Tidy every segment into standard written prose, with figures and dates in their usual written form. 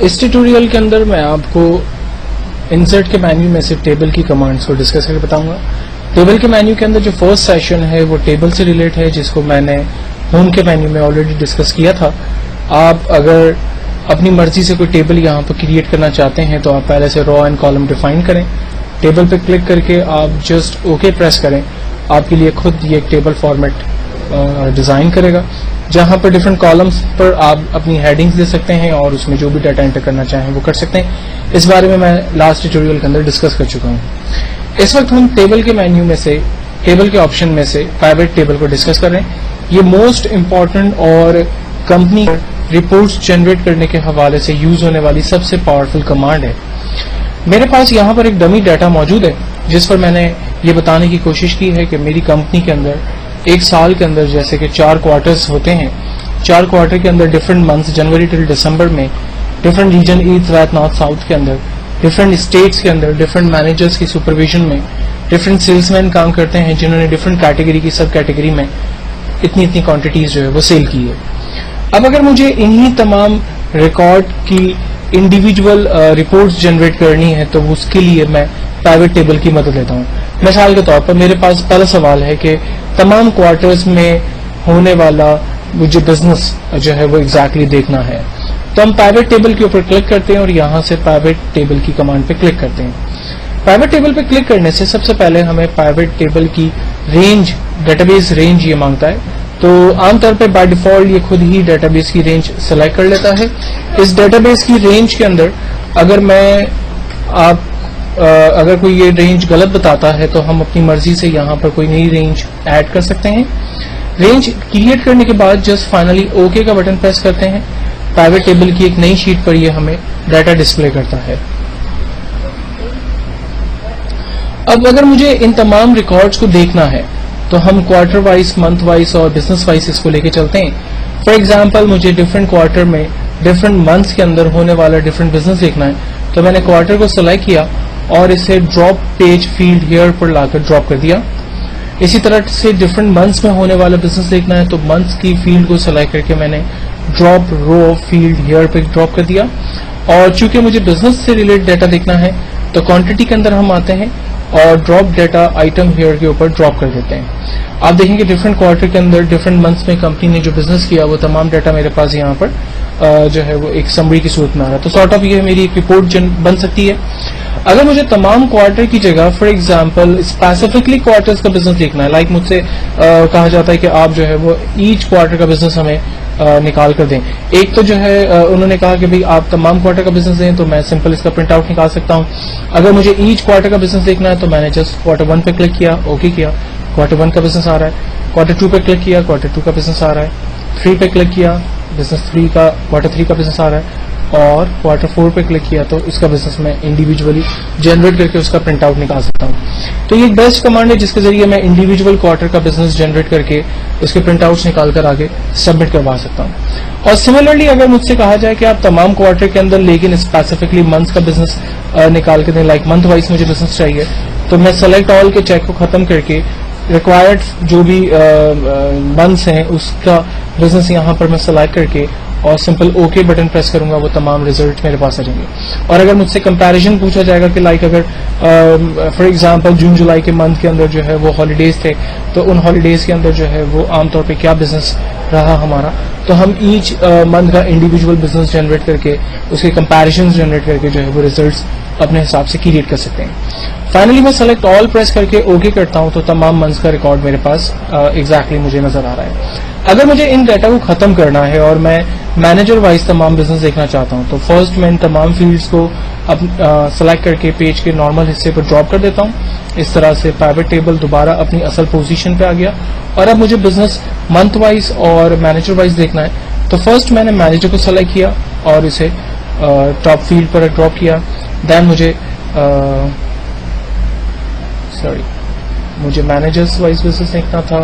اس tutorial کے اندر میں آپ کو انسرٹ کے مینیو میں سے ٹیبل کی کمانڈز کو ڈسکس کر کے بتاؤں گا. ٹیبل کے مینیو کے اندر جو فرسٹ سیشن ہے وہ ٹیبل سے ریلیٹ ہے، جس کو میں نے ہوم کے مینیو میں آلریڈی ڈسکس کیا تھا. آپ اگر اپنی مرضی سے کوئی ٹیبل یہاں پر کریٹ کرنا چاہتے ہیں تو آپ پہلے سے رو اینڈ کالم ڈیفائن کریں. ٹیبل پہ کلک کر کے آپ جسٹ اوکے پریس کریں. آپ کے لیے خود یہ ایک ٹیبل فارمیٹ ڈیزائن کرے گا، جہاں پر ڈفرینٹ کالمس پر آپ اپنی ہیڈنگز دے سکتے ہیں اور اس میں جو بھی ڈیٹا انٹر کرنا چاہیں وہ کر سکتے ہیں. اس بارے میں لاسٹ ٹیوٹوریل کے اندر ڈسکس کر چکا ہوں. اس وقت ہم ٹیبل کے مینیو میں سے، ٹیبل کے آپشن میں سے پرائیویٹ ٹیبل کو ڈسکس کر رہے ہیں. یہ موسٹ امپورٹنٹ اور کمپنی رپورٹس جنریٹ کرنے کے حوالے سے یوز ہونے والی سب سے پاورفل کمانڈ ہے. میرے پاس یہاں پر ایک ڈمی ڈیٹا موجود ہے جس پر میں نے یہ بتانے کی کوشش کی ہے کہ میری کمپنی کے اندر ایک سال کے اندر جیسے کہ 4 کوارٹرز ہوتے ہیں، 4 کوارٹر کے اندر ڈفرینٹ منتھس جنوری ٹل دسمبر میں different region east west north south کے اندر ڈفرینٹ اسٹیٹس کے اندر ڈفرینٹ مینیجرز کی سپرویژن میں ڈفرینٹ سیلس مین کام کرتے ہیں جنہوں نے ڈفرینٹ کیٹیگری کی سب کیٹیگری میں اتنی کوانٹٹیز جو ہے وہ سیل کی ہے. اب اگر مجھے انہی تمام ریکارڈ کی انڈیویجول رپورٹس جنریٹ کرنی ہے تو اس کے لیے میں پرائیویٹ ٹیبل کی مدد لیتا ہوں. مثال کے طور پر میرے پاس پہلا سوال ہے کہ تمام کوارٹرز میں ہونے والا جو بزنس جو ہے وہ ایگزیکٹلی دیکھنا ہے، تو ہم پرائیویٹ ٹیبل کے اوپر کلک کرتے ہیں اور یہاں سے پرائیویٹ ٹیبل کی کمانڈ پہ کلک کرتے ہیں. پرائیویٹ ٹیبل پہ کلک کرنے سے سب سے پہلے ہمیں پرائیویٹ ٹیبل کی رینج، ڈیٹا بیس رینج یہ مانگتا ہے. تو عام طور پہ بائی ڈیفالٹ یہ خود ہی ڈیٹا بیس کی رینج سلیکٹ کر لیتا ہے. اس ڈیٹا بیس کی رینج کے اندر اگر کوئی یہ رینج غلط بتاتا ہے تو ہم اپنی مرضی سے یہاں پر کوئی نئی رینج ایڈ کر سکتے ہیں. رینج کریٹ کرنے کے بعد جسٹ فائنلی اوکے کا بٹن پریس کرتے ہیں. پرائیویٹ ٹیبل کی ایک نئی شیٹ پر یہ ہمیں ڈیٹا ڈسپلے کرتا ہے. اب اگر مجھے ان تمام ریکارڈز کو دیکھنا ہے تو ہم کوارٹر وائز، منتھ وائز اور بزنس وائز اس کو لے کے چلتے ہیں. فار ایگزامپل مجھے ڈفرینٹ کوارٹر میں ڈفرینٹ منتھس کے اندر ہونے والا ڈفرینٹ بزنس دیکھنا ہے تو میں نے کوارٹر کو سلیکٹ کیا اور اسے ڈراپ پیج فیلڈ ہیئر پر لا کر ڈراپ کر دیا. اسی طرح سے ڈفرینٹ منتھس میں ہونے والا بزنس دیکھنا ہے تو منتھس کی فیلڈ کو سلیکٹ کر کے میں نے ڈراپ رو فیلڈ ہیئر پہ ڈراپ کر دیا. اور چونکہ مجھے بزنس سے ریلیٹ ڈیٹا دیکھنا ہے تو کوانٹٹی کے اندر ہم آتے ہیں اور ڈراپ ڈیٹا آئٹم ہیئر کے اوپر ڈراپ کر دیتے ہیں. آپ دیکھیں کہ ڈفرینٹ کوارٹر کے اندر ڈفرینٹ منتھس میں کمپنی نے جو بزنس کیا وہ تمام ڈیٹا میرے پاس یہاں پر جو ہے وہ ایک سمری کی صورت میں آ رہا ہے. تو سارٹ آف یہ میری ایک رپورٹ بن سکتی ہے. اگر مجھے تمام کوارٹر کی جگہ فار ایگزامپل اسپیسیفکلی کوارٹرز کا بزنس دیکھنا ہے، لائک مجھ سے کہا جاتا ہے کہ آپ جو ہے وہ ایچ کوارٹر کا بزنس ہمیں نکال کر دیں. ایک تو جو ہے انہوں نے کہا کہ بھئی آپ تمام کوارٹر کا بزنس دیں تو میں سمپل اس کا پرنٹ آؤٹ نکال سکتا ہوں. اگر مجھے ایچ کوارٹر کا بزنس دیکھنا ہے تو میں نے جسٹ کوارٹر 1 پہ کلک کیا، اوکے کیا، کوارٹر 1 کا بزنس آ رہا ہے. کوارٹر 2 پہ کلک کیا، کوارٹر 2 کا بزنس آ رہا ہے. 3 پہ کلک کیا، بزنس 3 کا کوارٹر 3 کا بزنس آ رہا ہے. اور کوارٹر 4 پہ کلک کیا تو اس کا بزنس میں انڈیویجولی جنریٹ کر کے اس کا پرنٹ آؤٹ نکال سکتا ہوں. تو یہ ایک بیسٹ کمانڈ ہے جس کے ذریعے میں انڈیویجول کوارٹر کا بزنس جنریٹ کر کے اس کے پرنٹ آؤٹس نکال کر آگے سبمٹ کروا سکتا ہوں. اور سملرلی اگر مجھ سے کہا جائے کہ آپ تمام کوارٹر کے اندر لیکن اسپیسیفکلی منتھ کا بزنس نکال کے دیں، لائک منتھ وائز مجھے بزنس چاہیے، تو میں سلیکٹ آل کے چیک کو ختم کر کے ریکوائرڈ جو بھی منتھس ہیں اس کا بزنس یہاں پر میں سلیکٹ کر کے اور سمپل اوکے بٹن پریس کروں گا، وہ تمام ریزلٹ میرے پاس آ جائیں گے. اور اگر مجھ سے کمپیریزن پوچھا جائے گا کہ لائک اگر فار ایگزامپل جون جولائی کے منتھ کے اندر جو ہے وہ ہالیڈیز تھے تو ان ہالیڈیز کے اندر جو ہے وہ عام طور پہ کیا بزنس رہا ہمارا، تو ہم ایچ منتھ کا انڈیویجول بزنس جنریٹ کر کے اس کے کمپیریزن جنریٹ کر کے جو ہے وہ ریزلٹس اپنے حساب سے کریٹ کر سکتے ہیں. فائنلی میں سلیکٹ آل پریس کر کے اوکے کرتا ہوں تو تمام منتھس کا ریکارڈ میرے پاس ایگزیکٹلی مجھے نظر آ رہا ہے. اگر مجھے ان ڈیٹا کو ختم کرنا ہے اور میں مینیجر وائز تمام بزنس دیکھنا چاہتا ہوں تو فرسٹ میں ان تمام فیلڈز کو سلیکٹ کر کے پیج کے نارمل حصے پر ڈراپ کر دیتا ہوں. اس طرح سے پرائیویٹ ٹیبل دوبارہ اپنی اصل پوزیشن پہ آ گیا. اور اب مجھے بزنس منتھ وائز اور مینیجر وائز دیکھنا ہے تو فرسٹ میں نے مینیجر کو سلیکٹ کیا اور اسے ٹاپ فیلڈ پر ڈراپ کیا. دین مجھے مینیجرز وائز بزنس دیکھنا تھا،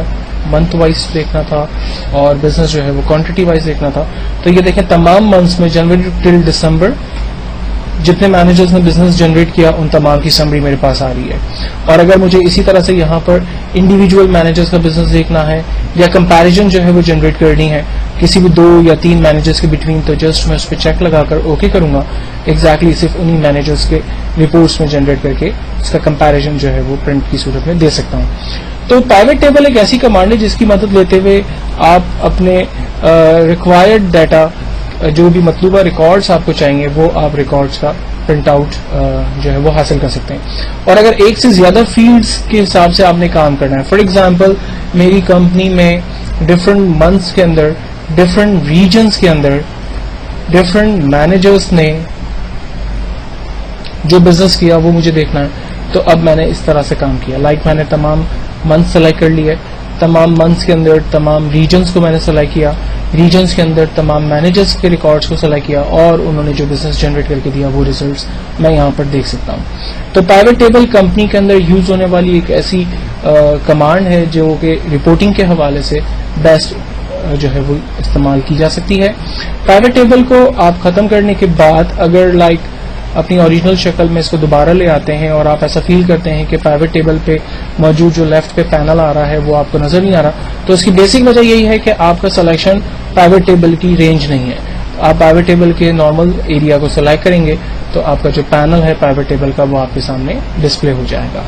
منتھ وائز دیکھنا تھا اور بزنس جو ہے وہ کوانٹٹی وائز دیکھنا تھا. تو یہ دیکھیں تمام منتھس میں جنوری ٹل دسمبر جتنے مینیجرز نے بزنس جنریٹ کیا ان تمام کی سمری میرے پاس آ رہی ہے. اور اگر مجھے اسی طرح سے یہاں پر انڈیویجول مینیجرز کا بزنس دیکھنا ہے یا کمپیریزن جو ہے وہ جنریٹ کرنی ہے کسی بھی 2 یا 3 مینیجرز کے بٹوین, تو جسٹ میں اس پہ چیک لگا کر اوکے کروں گا. ایگزیکٹلی صرف انہی مینیجرز کے رپورٹس میں جنریٹ کر کے اس کا کمپیریزن جو ہے وہ پرنٹ کی صورت میں دے سکتا ہوں. تو پیوٹ ٹیبل ایک ایسی کمانڈ ہے جس کی مدد لیتے ہوئے آپ اپنے ریکوائرڈ ڈیٹا, جو بھی مطلوبہ ریکارڈز آپ کو چاہیے وہ آپ ریکارڈز کا پرنٹ آؤٹ جو ہے وہ حاصل کر سکتے ہیں. اور اگر ایک سے زیادہ فیلڈز کے حساب سے آپ نے کام کرنا ہے, فار ایگزامپل میری کمپنی میں ڈفرینٹ منتھس کے اندر, ڈفرینٹ ریجنز کے اندر ڈفرینٹ مینیجرز نے جو بزنس کیا وہ مجھے دیکھنا ہے, تو اب میں نے اس طرح سے کام کیا. میں نے تمام منتھ سلیکٹ کر لیے, تمام منتھس کے اندر تمام ریجنز کو میں نے سلیکٹ کیا, ریجنز کے اندر تمام مینیجرز کے ریکارڈز کو سلیکٹ کیا, اور انہوں نے جو بزنس جنریٹ کر کے دیا وہ ریزلٹس میں یہاں پر دیکھ سکتا ہوں. تو پیوٹ ٹیبل کمپنی کے اندر یوز ہونے والی ایک ایسی کمانڈ ہے جو کہ رپورٹنگ کے حوالے سے بیسٹ جو ہے وہ استعمال کی جا سکتی ہے. پیوٹ ٹیبل کو آپ ختم کرنے کے بعد اگر اپنی اوریجنل شکل میں اس کو دوبارہ لے آتے ہیں اور آپ ایسا فیل کرتے ہیں کہ پیوٹ ٹیبل پہ موجود جو لیفٹ پہ پینل آ رہا ہے وہ آپ کو نظر نہیں آ رہا, تو اس کی بیسک وجہ یہی ہے کہ آپ کا سلیکشن پیوٹ ٹیبل کی رینج نہیں ہے. آپ پیوٹ ٹیبل کے نارمل ایریا کو سلیکٹ کریں گے تو آپ کا جو پینل ہے پیوٹ ٹیبل کا وہ آپ کے سامنے ڈسپلے ہو جائے گا.